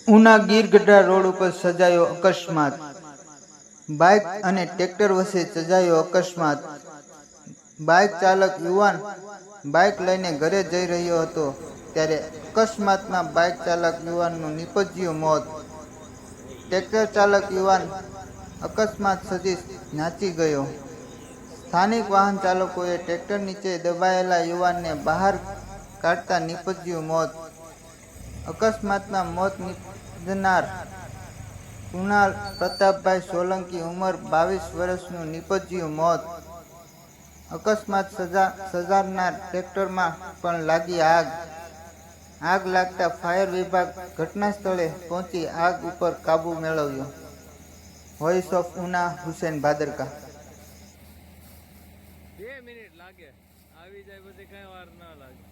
Una Gir Gadhada road ઉપર સર્જાયો અકસ્માત। બાઇક અને ટ્રેક્ટર વચ્ચે સર્જાયો અકસ્માત। બાઇક ચાલક યુવાન બાઇક લઈને ઘરે જઈ રહ્યો હતો ત્યારે અકસ્માતમાં બાઇક ચાલક યુવાનનું નીપજ્યું મોત। ટ્રેક્ટર ચાલક યુવાન અકસ્માત સર્જી નાસી ગયો। સ્થાનિક વાહન ચાલકોએ ટ્રેક્ટર નીચે દબાયેલા યુવાનને બહાર કાઢતા નીપજ્યું મોત। અકસ્માતમાં મોત નિપજનાર કુણાલ પ્રતાપભાઈ સોલંકી ઉંમર 22 વર્ષનું નીપજ્યું મોત। અકસ્માત સર્જાનાર ટ્રેક્ટરમાં પણ લાગી આગ। આગ લાગતા ફાયર વિભાગ ઘટના સ્થળે પહોંચી આગ ઉપર કાબુ મેળવ્યો। Voice of Una Husen Bhadarka. 2 minute લાગે આવી જાય, બધી કઈ વાર ના લાગે।